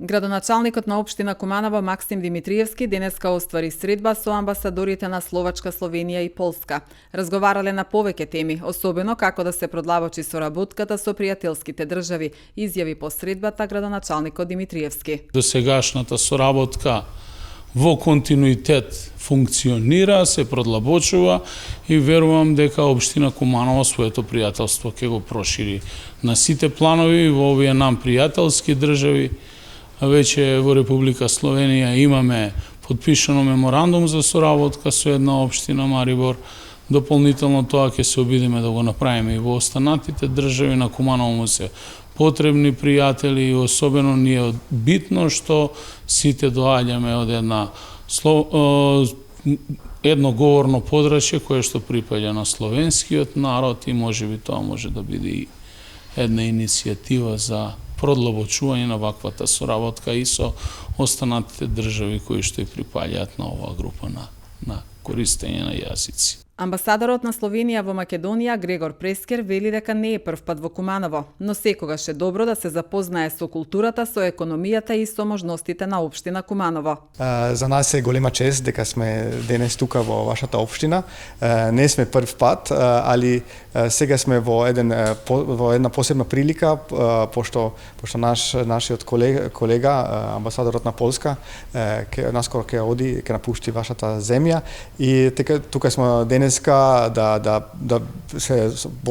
Градоначалникот на општина Куманово Максим Димитриевски денеска оствари средба со амбасадорите на Словачка, Словенија и Полска. Разговарале на повеќе теми, особено како да се продлабочи соработката со пријателските држави, изјави по средбата градоначалникот Димитриевски. Досегашната соработка во континуитет функционира, се продлабочува и верувам дека општина Куманово своето пријателство ќе го прошири на сите планови во овие нам пријателски држави. Веќе во Република Словенија имаме подпишано меморандум за соработка со една општина Марибор. Дополнително тоа ќе се обидиме да го направиме и во останатите држави. На Куманово му се потребни пријатели и особено ни е битно што сите доаѓаме од едно говорно подрачје кое што припаѓа на словенскиот народ и можеби тоа може да биде и една иницијатива за продлабочување на ваквата соработка и со останатите држави кои што и припаѓаат на оваа група на користење на јазици. Амбасадорот на Словенија во Македонија Грегор Прескер вели дека не е прв пат во Куманово, но секогаш е добро да се запознае со културата, со економијата и со можностите на општина Куманово. За нас е голема чест дека сме денес тука во вашата општина. Не сме прв пат, али сега сме во една посебна прилика, пошто нашиот колега амбасадорот на Полска наскоро ќе оди, ќе напушти вашата земја и така тука сме денеска да се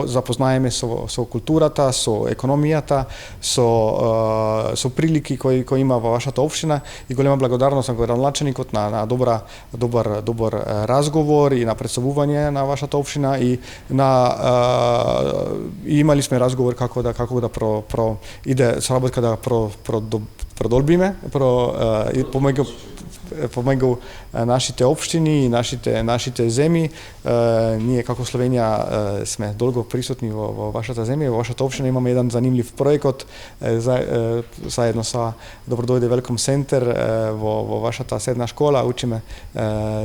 запознаеме со културата, со економијата, со прилики кои има во вашата општина и голема благодарност на градоначалникот на добар разговор и на представување на вашата општина и имали сме разговор како да иде соработка да продолбиме и помеѓу нашите општини и нашите земји. Ние како Словенија сме долго присутни во вашата земја, во вашата општина имаме еден занимлив проект заедно со Добродојде Велком Центер во вашата средна школа, учиме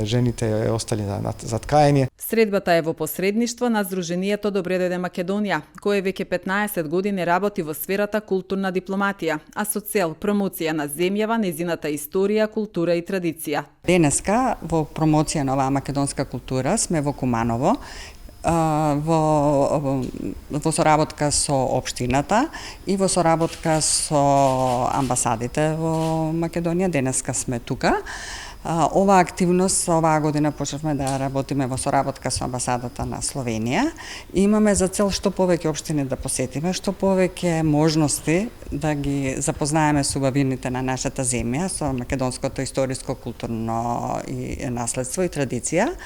жените и остали за ткаење. Средбата е во посредништво на Сдруженијето Добре дојде Македонија, кое веќе 15 години работи во сферата културна дипломатија, а со цел промоција на земјава, незината историја, култура и традиција. Денеска во промоција на оваа македонска култура сме во Куманово, во соработка со општината и во соработка со амбасадите во Македонија. Денеска сме тука. Оваа активност оваа година почнавме да работиме во соработка со амбасадата на Словенија. Имаме за цел што повеќе општини да посетиме, што повеќе можности да ги запознаеме со убавините на нашата земја, со македонското историско, културно и наследство и традиција.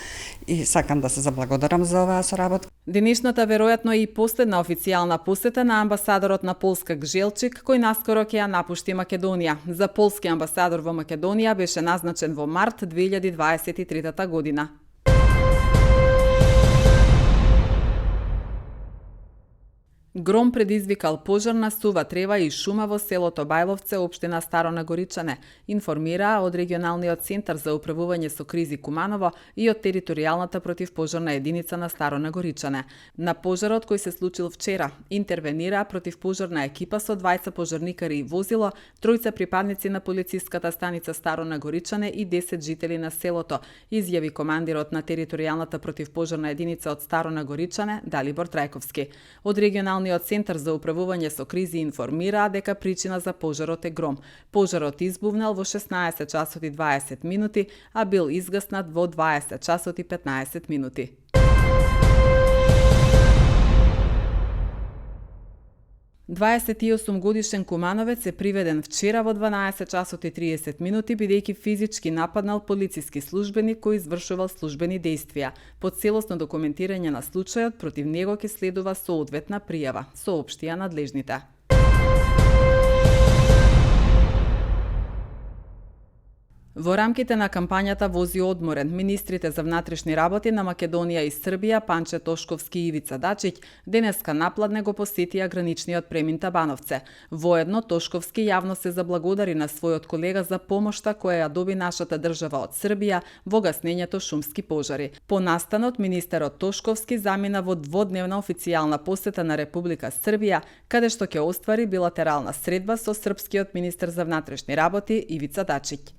И сакам да се заблагодарам за оваа соработка. Денешната веројатно е и последна официјална посета на амбасадорот на Полска Гжелчик, кој наскоро ќе ја напушти Македонија. За полски амбасадор во Македонија беше назначен во март 2023 година. Гром предизвикал пожар на сува трева и шума во селото Бајловце, општина Старо Нагоричане, информираа од регионалниот центар за управување со кризи Куманово и од територијалната противпожарна единица на Старо Нагоричане. На пожарот кој се случил вчера, интервенираа противпожарна екипа со 20 пожарникари и возило, 3 припадници на полициската станица Старо Нагоричане и 10 жители на селото, изјави командирот на територијалната противпожарна единица од Старо Нагоричане, Далибор Трајковски. Од регионалниот центар за управување со кризи информираа дека причина за пожарот е гром. Пожарот избувнал во 16 часот и 20 минути, а бил изгаснат во 20 часот и 15 минути. Годишен кумановец е приведен вчера во 12 часот и 30 минути бидејќи физички нападнал полициски службеник кој извршувал службени дејствија. По целосно документирање на случајот против него ќе следува соодветна пријава, соопштија надлежните. Во рамките на кампањата Вози одморен, министрите за внатрешни работи на Македонија и Србија Панче Тошковски и Ивица Дачиќ денеска напладне го посетија граничниот премин Табановце. Воедно Тошковски јавно се заблагодари на својот колега за помошта која ја доби нашата држава од Србија во гаснењето шумски пожари. По настанот министерот Тошковски замина во дводневна официјална посета на Република Србија, каде што ќе оствари билатерална средба со српскиот министер за внатрешни работи Ивица Дачиќ.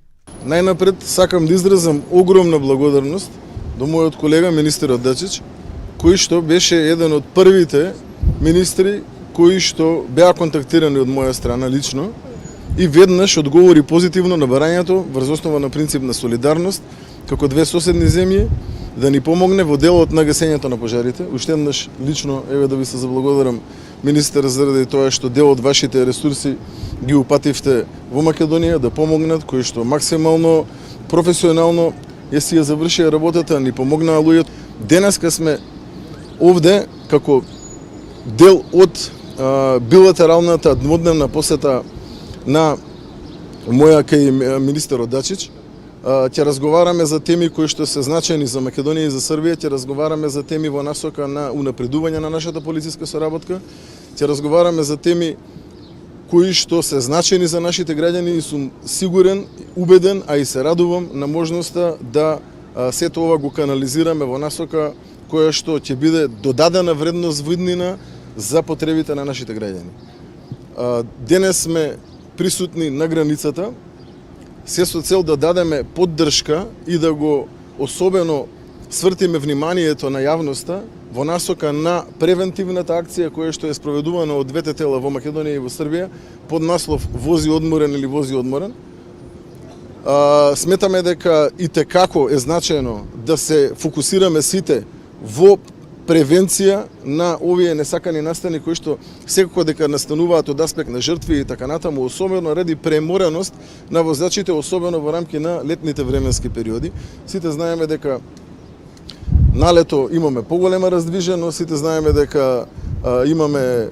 Најнапред сакам да изразам огромна благодарност до мојот колега министерот Дачиќ, кој што беше еден од првите министри кои што беа контактирани од моја страна лично и веднаш одговори позитивно на барањето врз основа на принцип на солидарност како две соседни земји да ни помогне во делот на гасењето на пожарите. Уште еднаш лично еве да ви се заблагодарам министер заради тоа што дел од вашите ресурси ги упативте во Македонија да помогнат, кои што максимално професионално си ја завршија работата, ни помогнаа луѓето. Денеска сме овде како дел од билатералната дводневна посета на моја кај министерот Дачиќ. Ќе разговараме за теми кои што се значајни за Македонија и за Србија, ќе разговараме за теми во насока на унапредување на нашата полициска соработка, ќе разговараме за теми кои што се значајни за нашите граѓани и сум сигурен, убеден, а и се радувам на можноста да сето ова го канализираме во насока која што ќе биде додадена вредност во иднина за потребите на нашите граѓани. Денес сме присутни на границата, се со цел да дадеме поддршка и да го особено свртиме вниманието на јавноста во насока на превентивната акција која што е спроведувана од двете тела во Македонија и во Србија под наслов Вози одморен или Вози одморен. Сметаме дека итекако е значајно да се фокусираме сите во превенција на овие несакани настани кои што секако дека настануваат од аспект на жртви и така натаму, особено ради премореност на возачите, особено во рамки на летните временски периоди. Сите знаеме дека на лето имаме поголема раздвиженост, сите знаеме дека имаме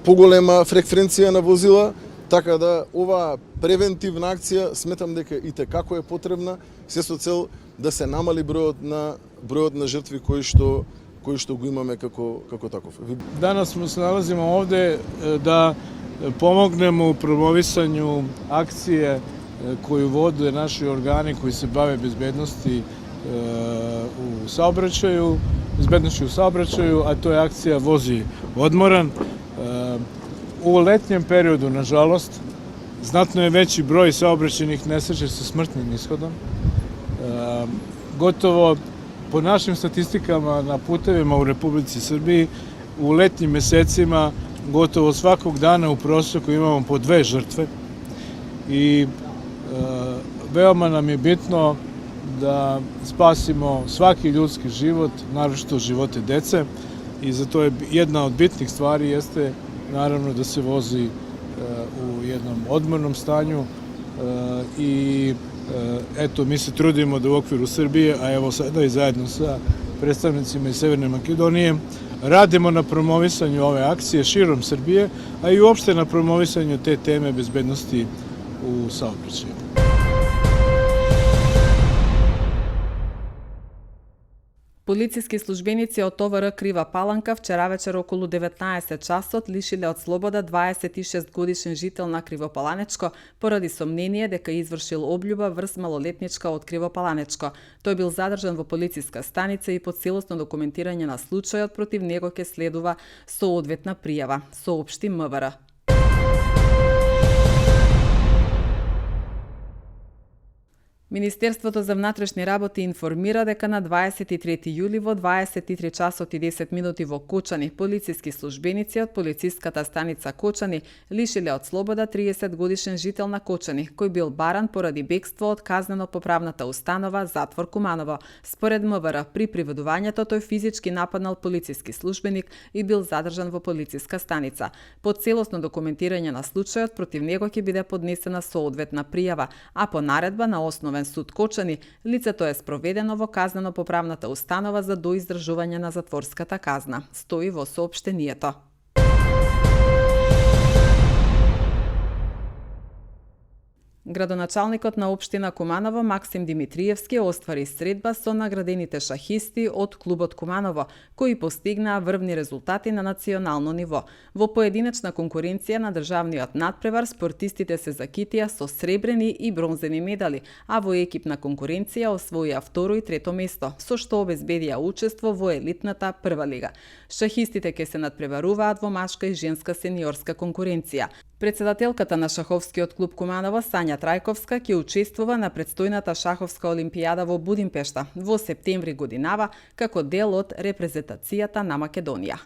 поголема фреквенција на возила, така да оваа превентивна акција сметам дека итекако е потребна, се со цел да се намали бројот на жртви кои што го имаме како таков. Danas se nalazimo ovde da pomognemo u promovisanju akcije koju vode naši organi koji se bave bezbednošću u saobraćaju, a to je akcija Vozi odmoran. U letnjem periodu, nažalost, znatno je veći broj saobraćajnih nesreća sa smrtnim ishodom. Gotovo po našim statistikama na putevima u Republici Srbiji u letnjim mesecima gotovo svakog dana u proseku imamo po 2 žrtve i veoma nam je bitno da spasimo svaki ljudski život, naročito živote dece, i zato je jedna od bitnih stvari jeste naravno da se vozi u jednom odmornom stanju i eto, mi se trudimo da u okviru Srbije, a evo sada i zajedno sa predstavnicima iz Severne Makedonije, radimo na promovisanju ove akcije širom Srbije, a i uopšte na promovisanju te teme bezbednosti u saobraćaju. Полициски службеници од ТВР Крива Паланка вчера вечер околу 19 часот лишиле од слобода 26 годишен жител на Кривопаланечко поради сомнение дека извршил облјуба врз малолетничка од Кривопаланечко. Тој бил задржан во полициска станица и по целосно документирање на случајот против него ќе следува соодветна пријава, соопшти МВР. Министерството за внатрешни работи информира дека на 23 јули во 23 часот и 10 минути во Кочани полициски службеници од полициската станица Кочани лишиле од слобода 30 годишен жител на Кочани, кој бил баран поради бегство од казнено-поправната установа Затвор Куманово. Според МВР, при приведувањето тој физички нападнал полициски службеник и бил задржан во полициска станица. По целосно документирање на случајот против него ќе биде поднесена соодветна пријава, а по наредба на Основен суд Кочани, лицето е спроведено во казнено-поправната установа за доиздржување на затворската казна, стои во соопштението. Градоначалникот на општина Куманово Максим Димитриевски оствари средба со наградените шахисти од клубот Куманово, кои постигнаа врвни резултати на национално ниво. Во поединечна конкуренција на државниот надпревар спортистите се закитија со сребрени и бронзени медали, а во екипна конкуренција освоија второ и трето место, со што обезбедија учество во елитната прва лига. Шахистите ќе се надпреваруваат во машка и женска сениорска конкуренција. Председателката на шаховскиот клуб Куманово Сања Трајковска ќе учествува на предстојната шаховска олимпијада во Будимпешта во септември годинава како дел од репрезентацијата на Македонија.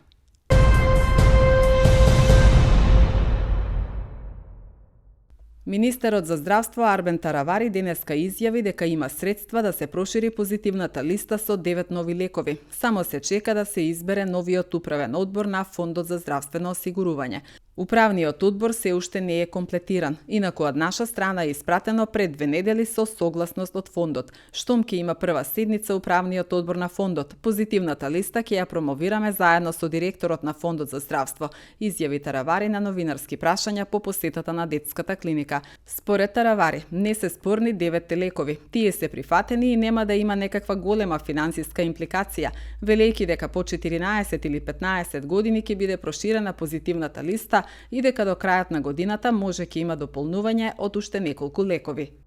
Министерот за здравство Арбен Таравари денеска изјави дека има средства да се прошири позитивната листа со 9 нови лекови. Само се чека да се избере новиот управен одбор на Фондот за здравствено осигурување. Управниот одбор се уште не е комплетиран, инаку од наша страна е испратено пред 2 недели со согласност од фондот. Штом ќе има прва седница управниот одбор на фондот, позитивната листа ќе ја промовираме заедно со директорот на Фондот за здравство, изјави Таравари на новинарски прашања по посетата на детската клиника. Според Таравари, не се спорни 9 лекови. Тие се прифатени и нема да има некаква голема финансиска импликација, велејќи дека по 14 или 15 години ќе биде проширена позитивната листа и дека до крајот на годината може ќе има дополнување од уште неколку лекови.